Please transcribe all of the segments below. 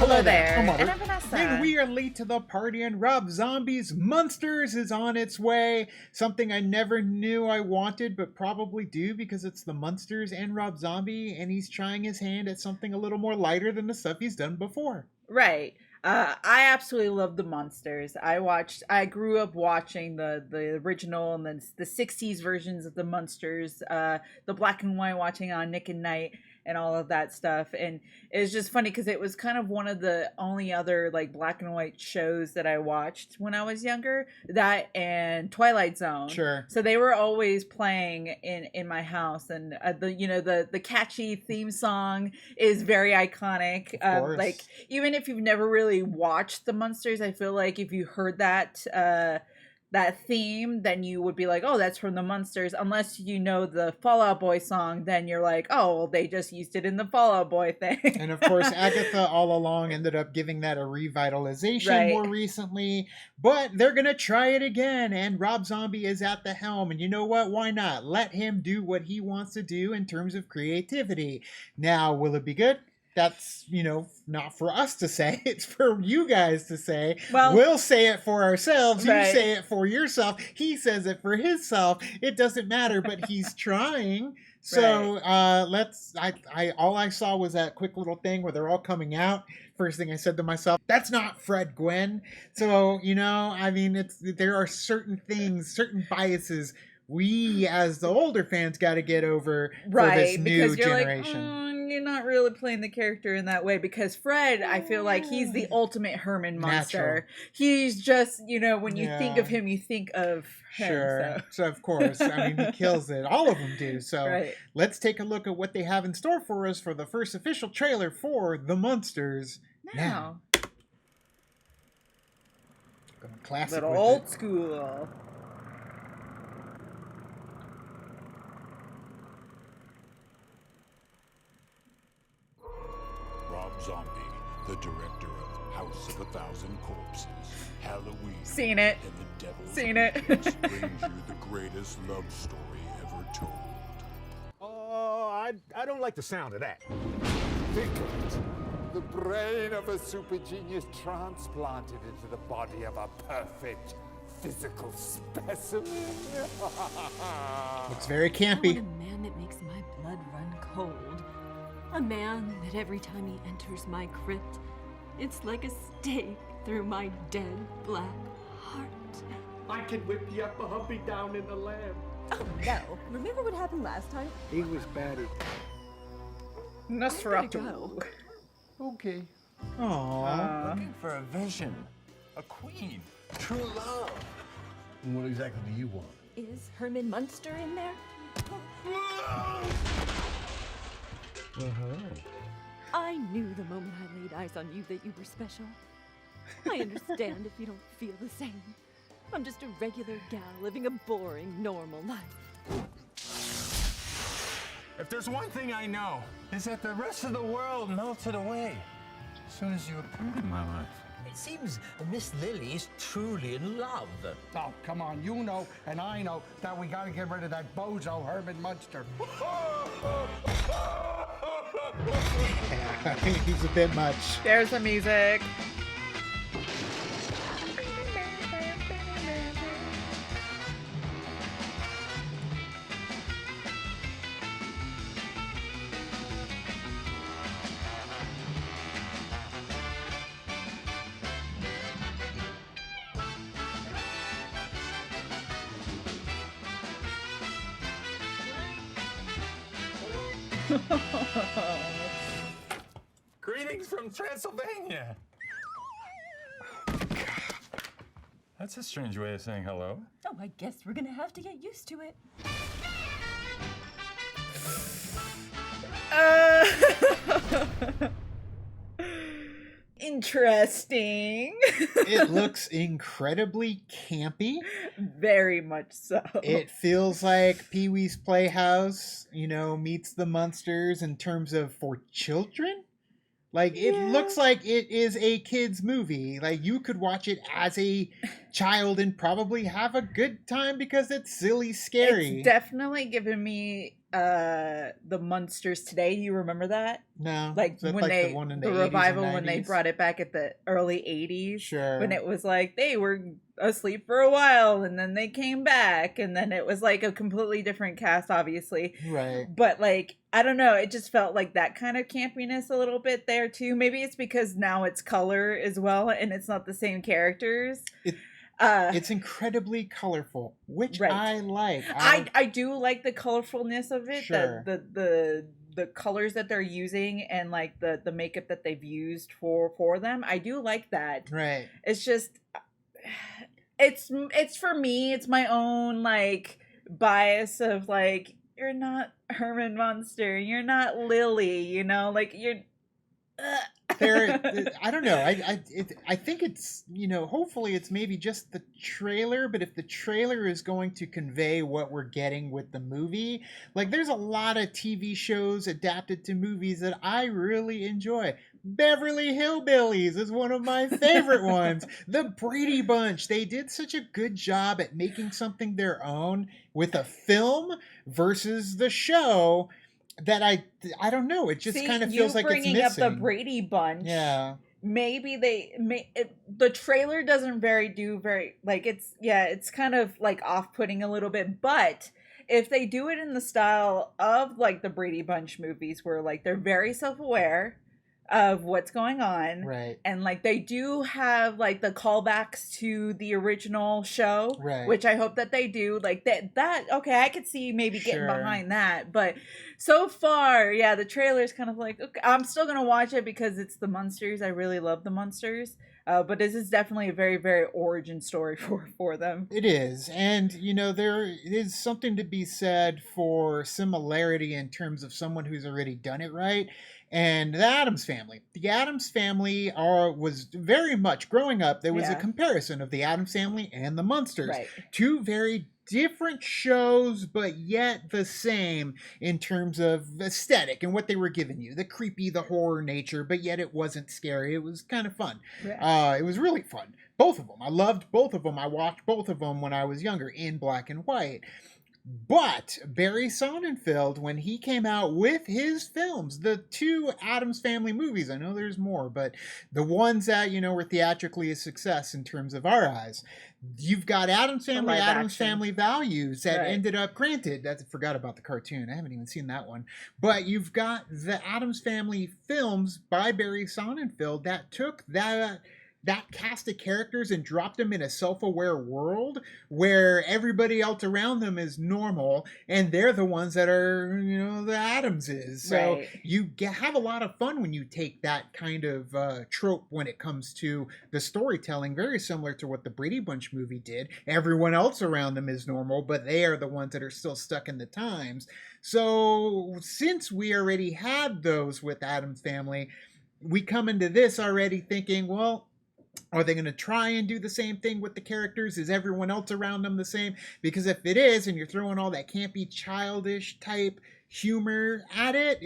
Hello there. I'm And I'm Vanessa. And we are late to the party, and Rob Zombie's Munsters is on its way. Something I never knew I wanted, but probably do because it's the Munsters and Rob Zombie, and he's trying his hand at something a little more lighter than the stuff he's done before. Right. I absolutely love the Munsters. I grew up watching the original and then the 60s versions of the Munsters, the black and white watching on Nick and Night and all of that stuff. And it's just funny because it was kind of one of the only other like black and white shows that I watched when I was younger, that and Twilight Zone. Sure. So they were always playing in my house, and the catchy theme song is very iconic. Of course. Like even if you've never really watched the Munsters, I feel like if you heard that theme, then you would be like, oh, that's from the Munsters. Unless you know the Fall Out Boy song, then you're like, oh, well, they just used it in the Fall Out Boy thing. And of course, Agatha all along ended up giving that a revitalization more recently. But they're going to try it again. And Rob Zombie is at the helm. And you know what? Why not? Let him do what he wants to do in terms of creativity. Now, will it be good? That's, not for us to say. It's for you guys to say. Well, we'll say it for ourselves. Right. You say it for yourself. He says it for himself. It doesn't matter, but he's trying. So all I saw was that quick little thing where they're all coming out. First thing I said to myself, that's not Fred Gwynn. So, there are certain things, certain biases we as the older fans got to get over for this new generation. You're not really playing the character in that way, because Fred, I feel like he's the ultimate Herman Munster. Natural. He's just, when you think of him, you think of him. Sure. So of course, he kills it. All of them do. So Let's take a look at what they have in store for us for the first official trailer for The Munsters. Now. Classic. Little old school. Zombie, the director of House of a Thousand Corpses, Halloween, Seen it. and the Devil's Seen it. Rejects brings you the greatest love story ever told. Oh, I don't like the sound of that. Think of it. The brain of a super genius transplanted into the body of a perfect physical specimen. Looks very campy. I want a man that makes my blood run cold. A man that every time he enters my crypt, it's like a stake through my dead black heart. I can whip you up a humpy down in the lab. Oh no. Remember what happened last time? He was batty. Nosferatu. Okay. Aww. Looking for a vision, a queen, true love. And what exactly do you want? Is Herman Munster in there? I knew the moment I laid eyes on you that you were special. I understand if you don't feel the same. I'm just a regular gal living a boring, normal life. If there's one thing I know, is that the rest of the world melted away as soon as you appeared in my life. It seems Miss Lily is truly in love. Oh, come on, you know and I know that we gotta get rid of that bozo Herman Munster. He's a bit much. There's the music. Greetings from Transylvania. That's a strange way of saying hello. Oh, I guess we're gonna have to get used to it. Interesting. It looks incredibly campy. Very much so. It feels like Pee-wee's Playhouse, meets the Munsters in terms of for children. Like, it looks like it is a kid's movie. Like, you could watch it as a child and probably have a good time because it's silly, scary. It's definitely given me the Munsters today. You remember that? No, Like is that when like they the one in the 80s and revival when they 90s? brought it back at the early 80s. Sure. When it was like they were asleep for a while and then they came back and then it was like a completely different cast, obviously. Right. But like I don't know, it just felt like that kind of campiness a little bit there too. Maybe it's because now it's color as well and it's not the same characters. It's incredibly colorful, which Right. I like. I do like the colorfulness of it. Sure. The colors that they're using and like the makeup that they've used for them. I do like that. Right. It's just it's for me, it's my own like bias of like you're not Herman Munster, you're not Lily, you know, like you're I don't know. I think it's, you know, hopefully it's maybe just the trailer, but if the trailer is going to convey what we're getting with the movie, like there's a lot of TV shows adapted to movies that I really enjoy. Beverly Hillbillies is one of my favorite ones. The Brady Bunch, they did such a good job at making something their own with a film versus the show that I don't know. It just kind of feels like it's missing. bringing up the Brady Bunch. Yeah. Maybe the trailer doesn't do very like it's kind of like off-putting a little bit, but if they do it in the style of like the Brady Bunch movies where like they're very self-aware of what's going on, right, and like they do have like the callbacks to the original show, right, which I hope that they do like that okay, I could see maybe getting Sure. behind that, but so far the trailer's kind of like okay, I'm still gonna watch it because it's the Munsters. I really love the Munsters, but this is definitely a very, very origin story for them. It is. And, you know, there is something to be said for similarity in terms of someone who's already done it right. And the Addams Family. The Addams Family was very much, growing up, there was a comparison of the Addams Family and the Munsters. Right. Two very different shows, but yet the same in terms of aesthetic and what they were giving you. The creepy, the horror nature, but yet it wasn't scary. It was kind of fun. Yeah. It was really fun. Both of them. I loved both of them. I watched both of them when I was younger in black and white. But Barry Sonnenfeld, when he came out with his films, the two Addams Family movies, I know there's more, but the ones that, you know, were theatrically a success in terms of our eyes, you've got Addams Family, Addams Family Values that ended up, granted, I forgot about the cartoon, I haven't even seen that one, but you've got the Addams Family films by Barry Sonnenfeld that took that cast of characters and dropped them in a self-aware world where everybody else around them is normal and they're the ones that are, you know, the Addamses. So you have a lot of fun when you take that kind of trope when it comes to the storytelling, very similar to what the Brady Bunch movie did. Everyone else around them is normal, but they are the ones that are still stuck in the times. So since we already had those with Addams Family, we come into this already thinking, well, are they going to try and do the same thing with the characters? Is everyone else around them the same? Because if it is, and you're throwing all that campy, childish type humor at it,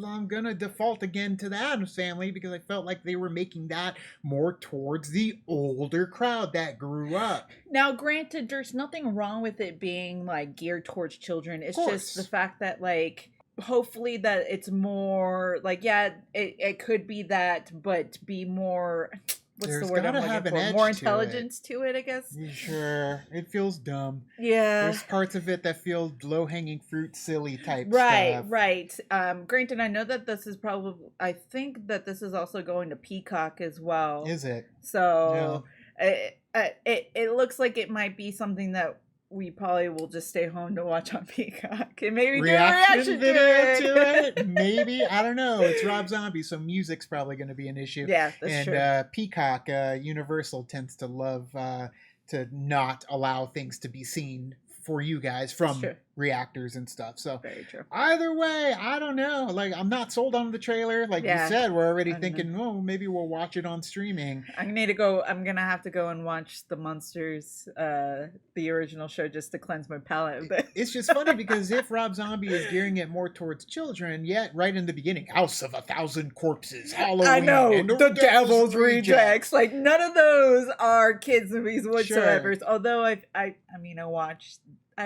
I'm going to default again to the Addams Family because I felt like they were making that more towards the older crowd that grew up. Now, granted, there's nothing wrong with it being like geared towards children. It's just the fact that like hopefully that it's more like it could be that, but be more. What's the word I'm looking for? More intelligence to it, I guess. Sure. It feels dumb. Yeah. There's parts of it that feel low-hanging fruit, silly type stuff. Right. Granted, I know that this is I think that this is also going to Peacock as well. Is it? So it looks like it might be something that we probably will just stay home to watch on Peacock and maybe do a reaction video to it. Maybe, I don't know. It's Rob Zombie, so music's probably going to be an issue. Yeah, that's true. And Peacock, Universal tends to love to not allow things to be seen for you guys from reactors and stuff. So very true. Either way, I don't know. Like, I'm not sold on the trailer. Like you said, we're already thinking, oh, maybe we'll watch it on streaming. I'm gonna have to go and watch the Munsters, the original show, just to cleanse my palate. It's just funny because if Rob Zombie is gearing it more towards children, yet right in the beginning, House of 1,000 Corpses, Halloween, I know, and the Devil's Rejects. Like none of those are kids movies whatsoever. Although I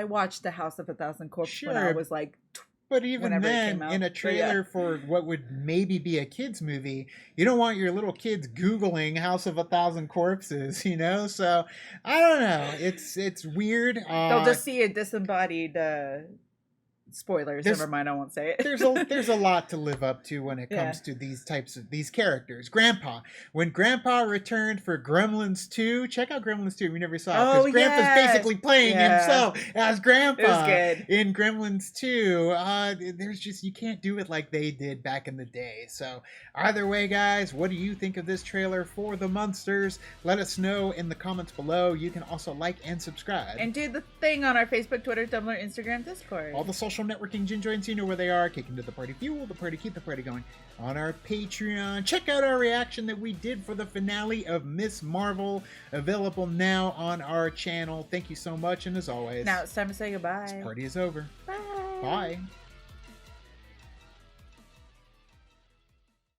watched the House of 1,000 Corpses when I was like But even whenever it then, came out. in a But trailer yeah. for what would maybe be a kids movie, you don't want your little kids Googling House of a Thousand Corpses, you know? So I don't know. It's weird. They'll just see a disembodied spoilers. There's- Never mind, I won't say it. there's a lot to live up to when it comes to these types of these characters. Grandpa, when Grandpa returned for Gremlins 2, check out Gremlins 2 if you never saw it, because Grandpa's basically playing himself as Grandpa It was good. in Gremlins 2. There's just, you can't do it like they did back in the day. So either way, guys, what do you think of this trailer for the Munsters? Let us know in the comments below. You can also like and subscribe. And do the thing on our Facebook, Twitter, Tumblr, Instagram, Discord. All the social networking gin joints, you know where they are. Kick into the party, fuel the party, keep the party going. On our Patreon, check out our reaction that we did for the finale of Miss Marvel, available now on our channel. Thank you so much, and as always, Now it's time to say goodbye. this party is over. Bye. Bye.